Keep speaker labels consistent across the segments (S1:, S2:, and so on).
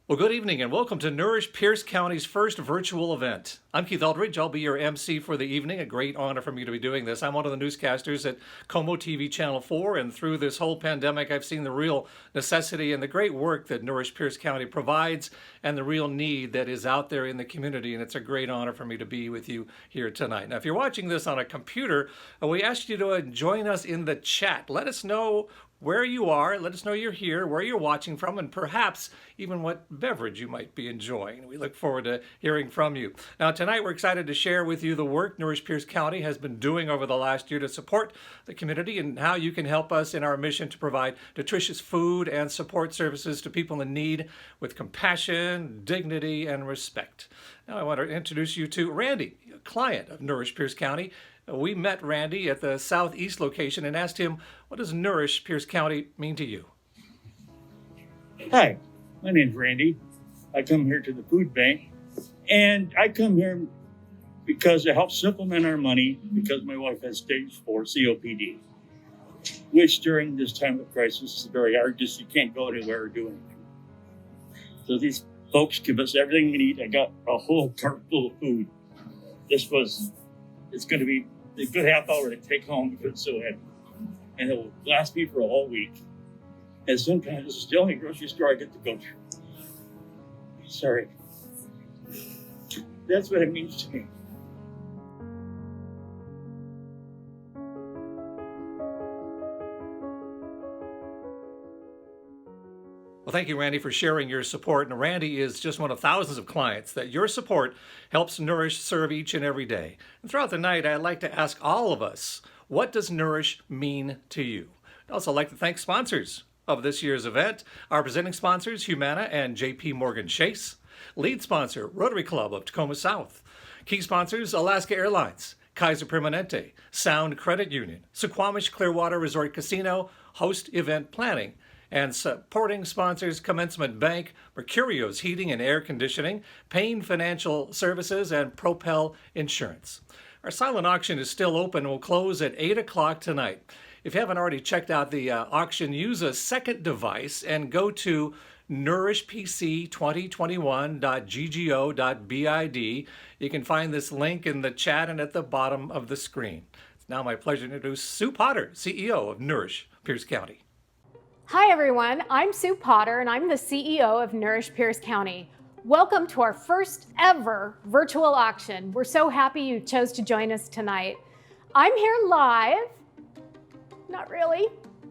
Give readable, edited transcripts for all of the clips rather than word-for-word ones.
S1: Well, good evening and welcome to Nourish Pierce County's first virtual event. I'm Keith Eldridge. I'll be your MC for the evening. A great honor for me to be doing this. I'm one of the newscasters at Como TV Channel 4, and through this whole pandemic, I've seen the real necessity and the great work that Nourish Pierce County provides and the real need that is out there in the community, and it's a great honor for me to be with you here tonight. Now, if you're watching this on a computer, we ask you to join us in the chat. Let us know where you are, let us know you're here, where you're watching from, and perhaps even what beverage you might be enjoying. We look forward to hearing from you. Now, tonight we're excited to share with you the work Nourish Pierce County has been doing over the last year to support the community and how you can help us in our mission to provide nutritious food and support services to people in need with compassion, dignity, and respect. Now, I want to introduce you to Randy, a client of Nourish Pierce County. We met Randy at the Southeast location and asked him, what does Nourish Pierce County mean to you?
S2: Hi, my name's Randy. I come here to the food bank, and I come here because it helps supplement our money because my wife has stage 4 COPD, which during this time of crisis is very hard. Just you can't go anywhere or do anything. So these folks give us everything we need. I got a whole cart full of food. It's going to be a good half hour to take home because it's so heavy. And it will last me for a whole week. And sometimes this is the only grocery store I get to go to. Sorry. That's what it means to me.
S1: Well, thank you, Randy, for sharing your support. And Randy is just one of thousands of clients that your support helps Nourish serve each and every day. And throughout the night, I'd like to ask all of us, what does Nourish mean to you? I'd also like to thank sponsors of this year's event. Our presenting sponsors, Humana and J.P. Morgan Chase. Lead sponsor, Rotary Club of Tacoma South. Key sponsors, Alaska Airlines, Kaiser Permanente, Sound Credit Union, Suquamish Clearwater Resort Casino, Host Event Planning, and supporting sponsors, Commencement Bank, Mercurio's Heating and Air Conditioning, Payne Financial Services, and Propel Insurance. Our silent auction is still open and will close at 8 o'clock tonight. If you haven't already checked out the auction, use a second device and go to nourishpc2021.ggo.bid. You can find this link in the chat and at the bottom of the screen. It's now my pleasure to introduce Sue Potter, CEO of Nourish Pierce County.
S3: Hi everyone, I'm Sue Potter and I'm the CEO of Nourish Pierce County. Welcome to our first ever virtual auction. We're so happy you chose to join us tonight. I'm here live, not really,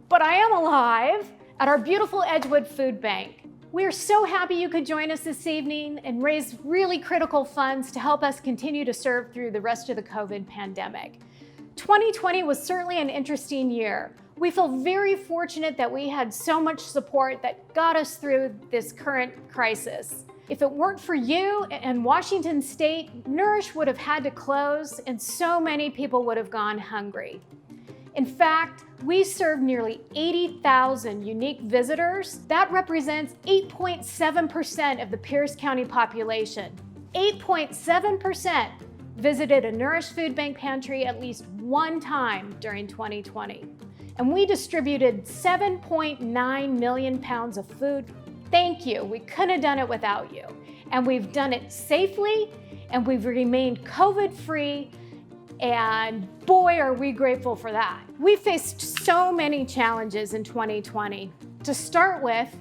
S3: but I am alive at our beautiful Edgewood Food Bank. We are so happy you could join us this evening and raise really critical funds to help us continue to serve through the rest of the COVID pandemic. 2020 was certainly an interesting year. We feel very fortunate that we had so much support that got us through this current crisis. If it weren't for you and Washington State, Nourish would have had to close and so many people would have gone hungry. In fact, we serve nearly 80,000 unique visitors. That represents 8.7% of the Pierce County population. 8.7% visited a Nourish Food Bank pantry at least one time during 2020. And we distributed 7.9 million pounds of food. Thank you. We couldn't have done it without you. And we've done it safely, and we've remained COVID-free, and boy, are we grateful for that. We faced so many challenges in 2020. To start with,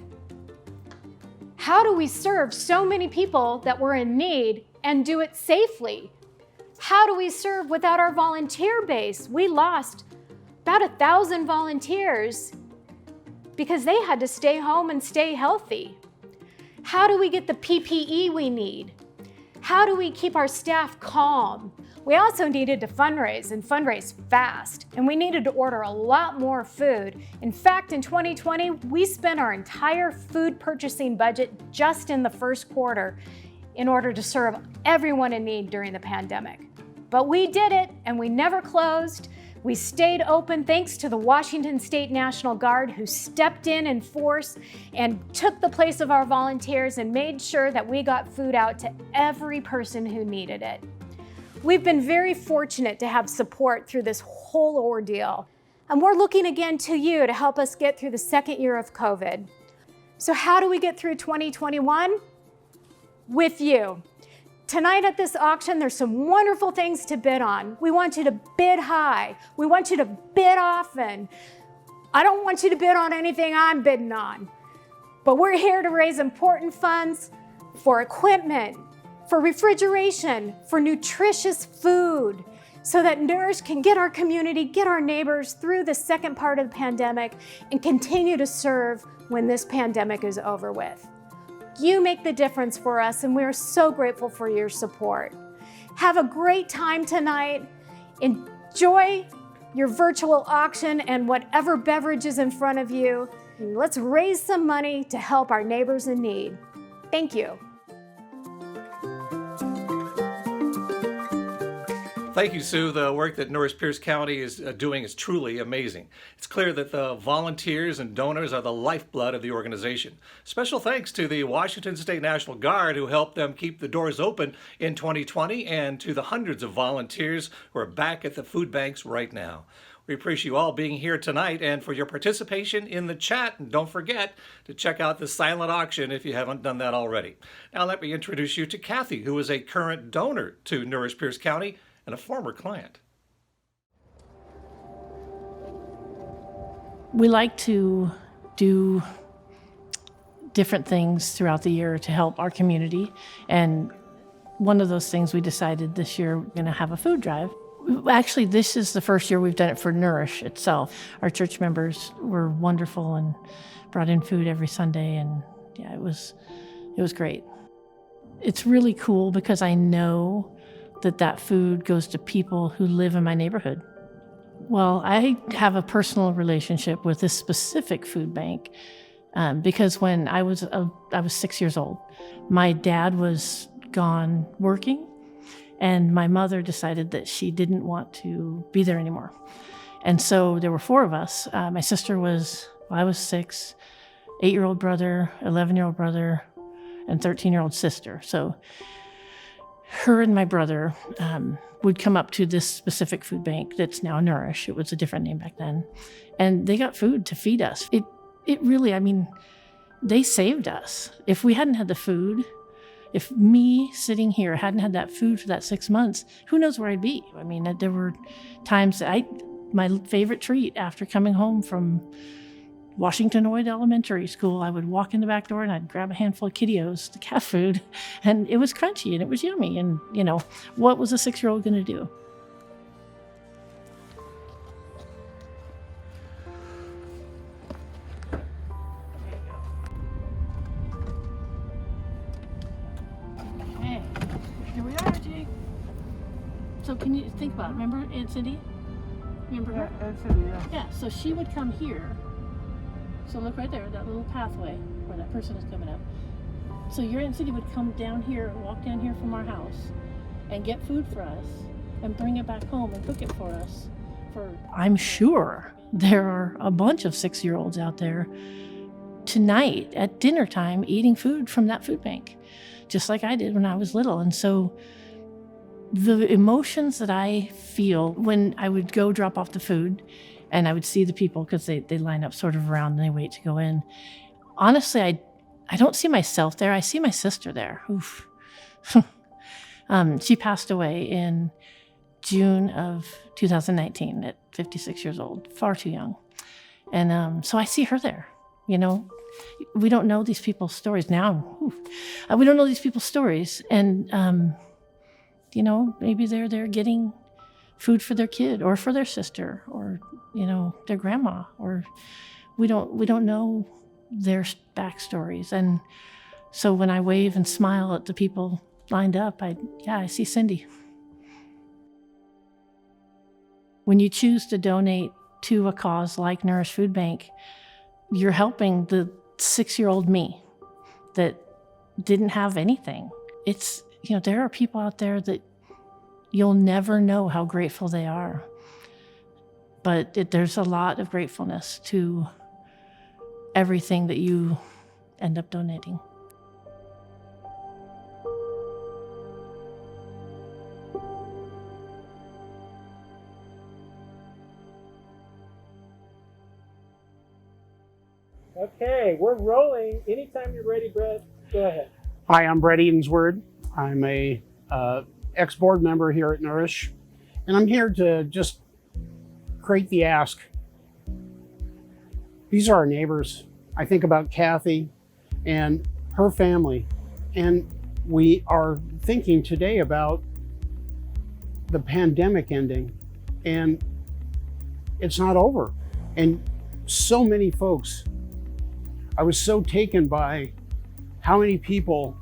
S3: how do we serve so many people that were in need and do it safely? How do we serve without our volunteer base? We lost about 1,000 volunteers because they had to stay home and stay healthy. How do we get the PPE we need? How do we keep our staff calm? We also needed to fundraise and fundraise fast, and we needed to order a lot more food. In fact, in 2020, we spent our entire food purchasing budget just in the first quarter in order to serve everyone in need during the pandemic. But we did it, and we never closed. We stayed open thanks to the Washington State National Guard, who stepped in force and took the place of our volunteers and made sure that we got food out to every person who needed it. We've been very fortunate to have support through this whole ordeal, and we're looking again to you to help us get through the second year of COVID. So how do we get through 2021? With you. Tonight at this auction, there's some wonderful things to bid on. We want you to bid high. We want you to bid often. I don't want you to bid on anything I'm bidding on, but we're here to raise important funds for equipment, for refrigeration, for nutritious food, so that Nourish can get our community, get our neighbors through the second part of the pandemic and continue to serve when this pandemic is over with. You make the difference for us, and we're so grateful for your support. Have a great time tonight. Enjoy your virtual auction and whatever beverage is in front of you. Let's raise some money to help our neighbors in need. Thank you.
S1: Thank you, Sue. The work that Nourish Pierce County is doing is truly amazing. It's clear that the volunteers and donors are the lifeblood of the organization. Special thanks to the Washington State National Guard who helped them keep the doors open in 2020, and to the hundreds of volunteers who are back at the food banks right now. We appreciate you all being here tonight and for your participation in the chat. And don't forget to check out the silent auction if you haven't done that already. Now let me introduce you to Kathy, who is a current donor to Nourish Pierce County and a former client.
S4: We like to do different things throughout the year to help our community. And one of those things we decided this year we're going to have a food drive. Actually, this is the first year we've done it for Nourish itself. Our church members were wonderful and brought in food every Sunday, and yeah, it was great. It's really cool because I know that food goes to people who live in my neighborhood. Well, I have a personal relationship with this specific food bank because when I was 6 years old, my dad was gone working, and my mother decided that she didn't want to be there anymore. And so there were four of us. My sister I was 6, 8-year-old brother, 11-year-old brother, and 13-year-old sister. So her and my brother would come up to this specific food bank that's now Nourish. It was a different name back then. And they got food to feed us. It really, they saved us. If we hadn't had the food, if me sitting here hadn't had that food for that 6 months, who knows where I'd be? There were times that my favorite treat after coming home from Washington Oid Elementary School, I would walk in the back door and I'd grab a handful of Kiddios, the cat food, and it was crunchy and it was yummy. And, what was a 6-year-old going to do? Okay, here we are, Jake. So can you think about it? Remember Aunt Cindy? Remember her?
S2: Aunt Cindy, yeah.
S4: Yeah, so she would come here. So look right there, that little pathway where that person is coming up. So your Aunt Cindy would come down here, walk down here from our house, and get food for us, and bring it back home and cook it for us. I'm sure there are a bunch of 6-year-olds out there tonight at dinner time eating food from that food bank, just like I did when I was little. And so the emotions that I feel when I would go drop off the food, and I would see the people because they line up sort of around and they wait to go in. Honestly, I don't see myself there. I see my sister there. Oof. She passed away in June of 2019 at 56 years old, far too young. And so I see her there. We don't know these people's stories now. We don't know these people's stories. And, maybe they're there getting food for their kid or for their sister or, their grandma, or we don't know their backstories. And so when I wave and smile at the people lined up, I see Cindy. When you choose to donate to a cause like Nourish Food Bank, you're helping the 6-year-old me that didn't have anything. It's, there are people out there that you'll never know how grateful they are. But there's a lot of gratefulness to everything that you end up donating.
S5: Okay, we're rolling. Anytime you're ready, Brett, go ahead.
S6: Hi, I'm Brett Edensword. I'm a ex-board member here at Nourish, and I'm here to just create the ask. These are our neighbors. I think about Kathy and her family, and we are thinking today about the pandemic ending, and it's not over. And so many folks, I was so taken by how many people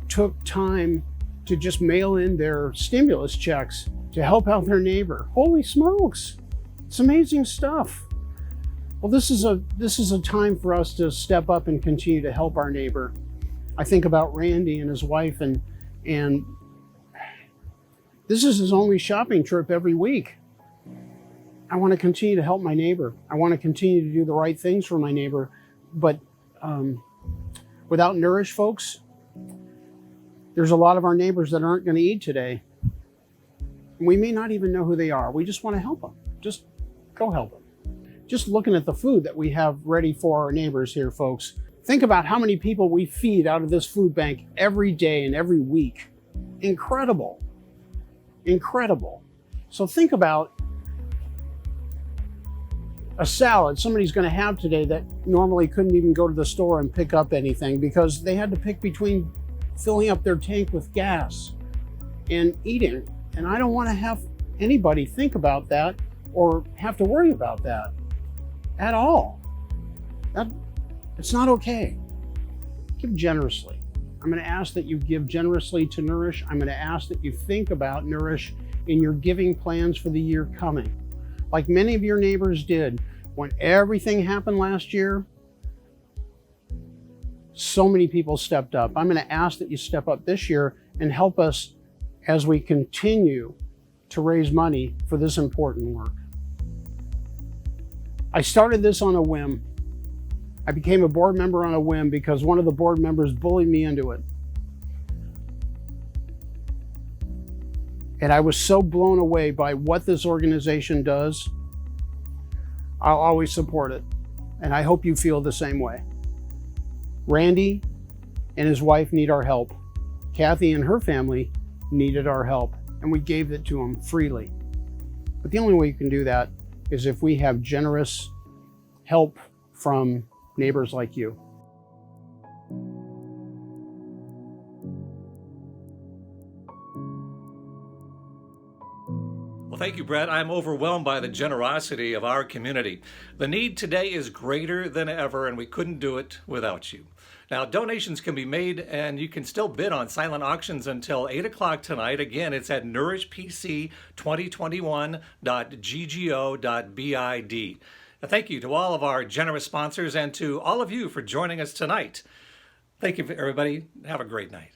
S6: took time to just mail in their stimulus checks to help out their neighbor. Holy smokes, it's amazing stuff. Well, this is a time for us to step up and continue to help our neighbor. I think about Randy and his wife, and this is his only shopping trip every week. I want to continue to help my neighbor. I want to continue to do the right things for my neighbor, but without Nourish, folks, there's a lot of our neighbors that aren't going to eat today. We may not even know who they are. We just want to help them. Just go help them. Just looking at the food that we have ready for our neighbors here, folks. Think about how many people we feed out of this food bank every day and every week. Incredible. Incredible. So think about a salad somebody's going to have today that normally couldn't even go to the store and pick up anything because they had to pick between filling up their tank with gas and eating. And I don't want to have anybody think about that or have to worry about that at all. It's not okay. Give generously. I'm going to ask that you give generously to Nourish. I'm going to ask that you think about Nourish in your giving plans for the year coming. Like many of your neighbors did when everything happened last year, so many people stepped up. I'm going to ask that you step up this year and help us as we continue to raise money for this important work. I started this on a whim. I became a board member on a whim because one of the board members bullied me into it. And I was so blown away by what this organization does. I'll always support it. And I hope you feel the same way. Randy and his wife need our help. Kathy and her family needed our help, and we gave it to them freely. But the only way you can do that is if we have generous help from neighbors like you.
S1: Well, thank you, Brett. I'm overwhelmed by the generosity of our community. The need today is greater than ever, and we couldn't do it without you. Now, donations can be made, and you can still bid on silent auctions until 8 o'clock tonight. Again, it's at nourishpc2021.ggo.bid. Now, thank you to all of our generous sponsors and to all of you for joining us tonight. Thank you, everybody. Have a great night.